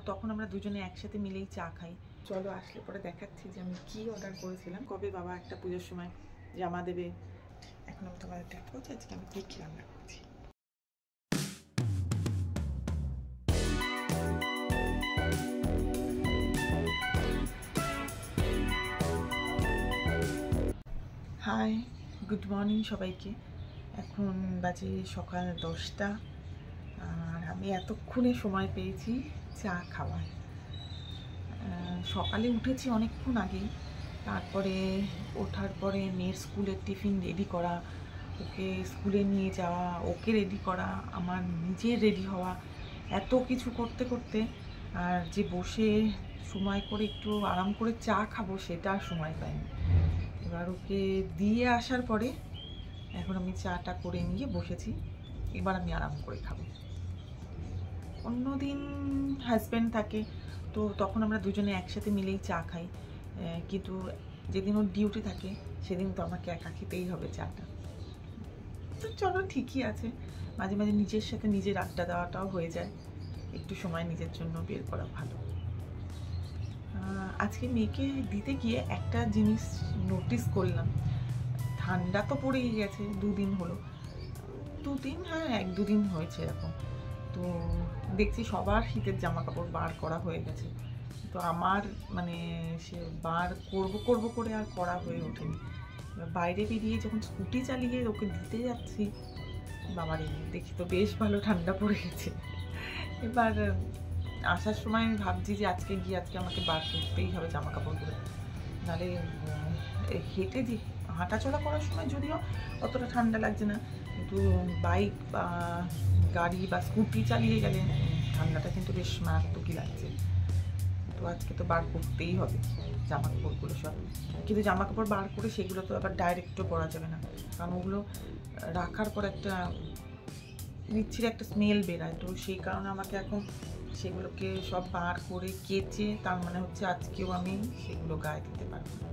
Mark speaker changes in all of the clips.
Speaker 1: তখন আমরা দুজনে একসাথে মিলেই চা খাই। চলো আসলে পরে দেখাচ্ছি যে আমি কি অর্ডার করেছিলাম। কবে বাবা একটা পুজোর সময় জামা দেবে, এখন আমি তোমাদের দেখাবো যে আজকে আমি কি রান্না করছি। হাই, গুড মর্নিং সবাইকে। এখন বাজে সকাল 10টা আর আমি এতক্ষণে সময় পেয়েছি চা খাওয়ার। সকালে উঠেছি অনেকক্ষণ আগেই, তারপরে ওঠার পরে মেয়ের স্কুলের টিফিন রেডি করা, ওকে স্কুলে নিয়ে যাওয়া, ওকে রেডি করা, আমার নিজের রেডি হওয়া, এত কিছু করতে করতে আর যে বসে সময় করে একটু আরাম করে চা খাবো সেটা আর সময় পাইনি। এবার ওকে দিয়ে আসার পরে এখন আমি চাটা করে নিয়ে বসেছি, এবার আমি আরাম করে খাবো। অন্যদিন হাজব্যান্ড থাকে তো তখন আমরা দুজনে একসাথে মিলেই চা খাই, কিন্তু যেদিন ওর ডিউটি থাকে সেদিন তো আমাকে একা খেতেই হবে চাটা। তো চলো ঠিকই আছে, মাঝে মাঝে নিজের সাথে নিজের আড্ডা দেওয়াটাও হয়ে যায়, একটু সময় নিজের জন্য বের করা ভালো। আজকে মেয়েকে দিতে গিয়ে একটা জিনিস নোটিস করলাম, ঠান্ডা তো পড়েই গেছে, দুদিন হলো, হ্যাঁ 1-2 দিন হয়েছে এরকম। তো দেখছি সবার শীতের জামা কাপড় বার করা হয়ে গেছে, তো আমার মানে সে বার করব করে আর করা হয়ে ওঠেনি। বাইরে বেরিয়ে যখন স্কুটি চালিয়ে ওকে দিতে যাচ্ছি, বাবারে দেখি তো বেশ ভালো ঠান্ডা পড়ে গেছে। এবার আসার সময় আমি ভাবছি যে আজকে আমাকে বার করতেই হবে জামা কাপড়গুলো, নাহলে হেঁটে যে হাঁটাচলা করার সময় যদিও অতটা ঠান্ডা লাগছে না, কিন্তু বাইক বা গাড়ি বা স্কুটি চালিয়ে গেলে ঠান্ডাটা কিন্তু বেশ মারাত্মকই লাগছে। তো আজকে তো বার করতেই হবে জামা কাপড়গুলো সব, কিন্তু জামা কাপড় বার করে সেগুলো তো আবার ডাইরেক্টও পরা যাবে না, কারণ ওগুলো রাখার পর একটা বিচ্ছিরি একটা স্মেল বেরায়, তো সেই কারণে আমাকে এখন সেগুলোকে সব বার করে কেচে, তার মানে হচ্ছে আজকেও আমি সেগুলো গায়ে দিতে পারবো না,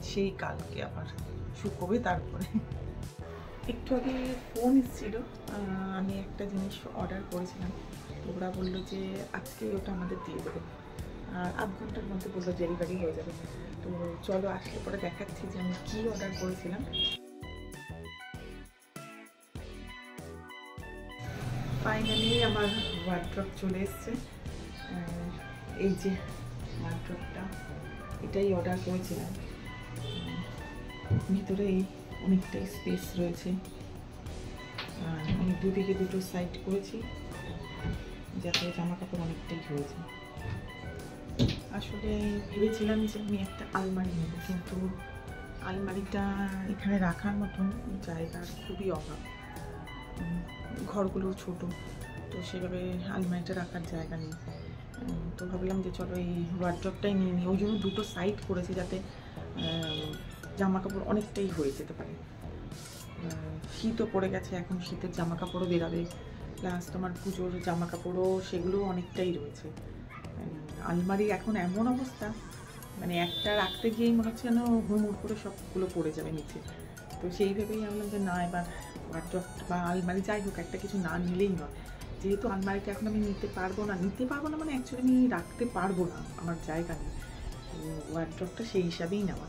Speaker 1: সেই কালকে আবার শুকোবে। তারপরে একটু আগে ফোন এসেছিলো, আমি একটা জিনিস অর্ডার করেছিলাম, তো ওরা বললো যে আজকে ওটা আমাদের দিয়ে দেবে, আর 8 ঘন্টার মধ্যে বললো ডেলিভারি হয়ে যাবে। তো চলো আসলে পরে দেখাচ্ছি যে আমি কী অর্ডার করেছিলাম। ফাইনালি আমার ওয়ার্ড্রপ চলে এসছে, এই যে ওয়ার্ড্রপটা, এটাই অর্ডার করেছিলাম। ভিতরে অনেকটাই স্পেস রয়েছে, আর আমি দুদিকে দুটো সাইড করেছি যাতে জামা কাপড় অনেকটাই হয়েছে। আসলে ভেবেছিলাম যে আমি একটা আলমারি নেব, কিন্তু আলমারিটা এখানে রাখার মতন জায়গার খুবই অভাব, ঘরগুলো ছোট, তো সেভাবে আলমারিটা রাখার জায়গা নেই। তো ভাবলাম যে চলো এই ওয়ার্ড্রপটাই নিয়ে নিই, ওই জন্য দুটো সাইড করেছি যাতে জামা কাপড় অনেকটাই হয়ে যেতে পারে। শীতও পড়ে গেছে, এখন শীতের জামা কাপড়ও বেরাবে, প্লাস তোমার পুজোর জামা কাপড়ও সেগুলোও অনেকটাই রয়েছে। আলমারি এখন এমন অবস্থা, মানে একটা রাখতে গিয়েই মনে হচ্ছে যেন হুড়মুড় করে সবগুলো পড়ে যাবে নিচে। তো সেই ভেবেই ভাবলাম যে না, এবার ওয়ার্ড্রপ বা আলমারি যাই হোক একটা কিছু না নিলেই নয়, যেহেতু আলমারিটা এখন আমি নিতে পারবো না মানে অ্যাকচুয়ালি আমি রাখতে পারবো না, আমার জায়গা নেই, তো ওয়ার্ড্রপটা সেই হিসাবেই নেওয়া।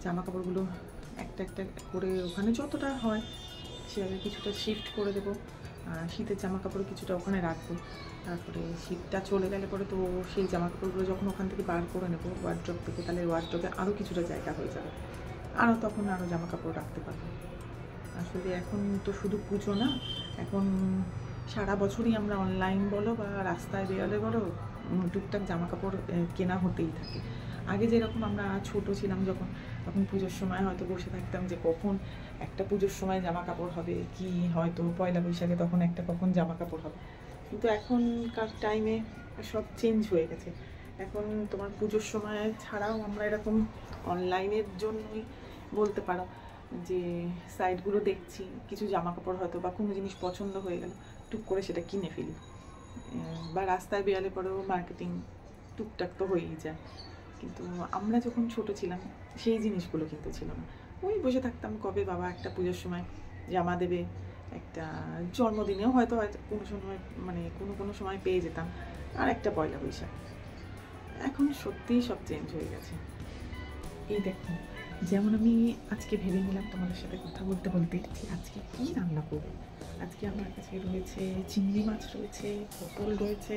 Speaker 1: জামা কাপড়গুলো একটা একটা করে ওখানে যতটা হয় সেভাবে কিছুটা শিফট করে দেবো, শীতের জামা কাপড় কিছুটা ওখানে রাখবো, তারপরে শীতটা চলে গেলে পরে তো সেই জামা কাপড়গুলো যখন ওখান থেকে বার করে নেবো ওয়ার্ড্রপ থেকে, তাহলে ওয়ার্ড্রপে আরও কিছুটা জায়গা হয়ে যাবে, তখন আরও জামা কাপড় রাখতে পারবো। আসলে এখন তো শুধু পুজো না, এখন সারা বছরই আমরা অনলাইন বলো বা রাস্তায় বেরোলে বলো টুকটাক জামা কাপড় কেনা হতেই থাকে। আগে যেরকম আমরা ছোট ছিলাম যখন, তখন পুজোর সময় হয়তো বসে থাকতাম যে কখন একটা পুজোর সময় জামা কাপড় হবে, কি হয়তো পয়লা বৈশাখে তখন একটা কখন জামা কাপড় হবে, কিন্তু এখনকার টাইমে সব চেঞ্জ হয়ে গেছে। এখন তোমার পুজোর সময় ছাড়াও আমরা এরকম অনলাইনের জন্যই বলতে পারো যে সাইটগুলো দেখছি, কিছু জামা কাপড় হয়তো বা কোনো জিনিস পছন্দ হয়ে গেল, টুক করে সেটা কিনে ফেলি, বা রাস্তায় বেরালে পরেও মার্কেটিং টুকটাক তো হয়েই যায়। কিন্তু আমরা যখন ছোট ছিলাম সেই জিনিসগুলো কিন্তু ছিল না, ওই বসে থাকতাম কবে বাবা একটা পুজোর সময় জামা দেবে, একটা জন্মদিনেও হয়তো হয়তো কোনো সময় মানে কোনো সময় পেয়ে যেতাম, আর একটা পয়লা বৈশাখ। এখন সত্যিই সব চেঞ্জ হয়ে গেছে। এই দেখো, যেমন আমি আজকে ভেবে নিলাম তোমাদের সাথে কথা বলতে বলতে যে আজকে কী রান্না করবো। আজকে আমার কাছে রয়েছে চিংড়ি মাছ, রয়েছে পটল রয়েছে,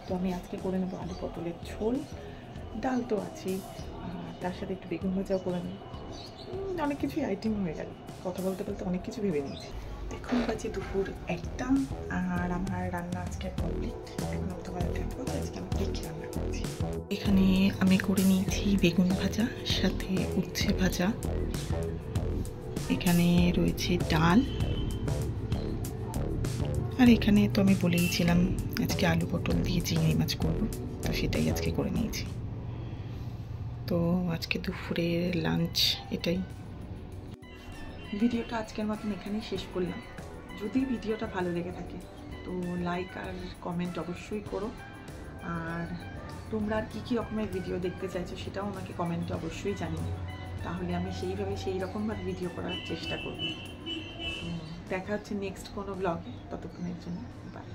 Speaker 1: তো আমি আজকে করে নেবো আলু পটলের ঝোল। ডাল তো আছেই, তার সাথে একটু বেগুন ভাজাও করে নেব। অনেক কিছুই আইটেম হয়ে গেল, কথা বলতে বলতে অনেক কিছু ভেবে নিয়েছি। এখন বাজে দুপুর 1টা, আর আমার রান্না আজকে কমপ্লিট। এখন আমি তোমাদের দেখাবো আজকে আমি কী রান্না করছি। এখানে আমি করে নিয়েছি বেগুন ভাজা, সাথে উচ্ছে ভাজা, এখানে রয়েছে ডাল, আর এখানে তো আমি বলেইছিলাম আজকে আলু পটল দিয়ে চিংড়ি মাছ করবো, তো সেটাই আজকে করে নিয়েছি। তো আজকে দুপুরের লাঞ্চ এটাই। ভিডিওটা আজকের মতন এখানেই শেষ করলাম। যদি ভিডিওটা ভালো লেগে থাকে তো লাইক আর কমেন্ট অবশ্যই করো, আর তোমরা আর কী রকমের ভিডিও দেখতে চাইছো সেটাও আমাকে কমেন্টে অবশ্যই জানিও, তাহলে আমি সেই রকমভাবে ভিডিও করার চেষ্টা করব। দেখা হচ্ছে নেক্সট কোনো ব্লগে, ততক্ষণের জন্য বাই।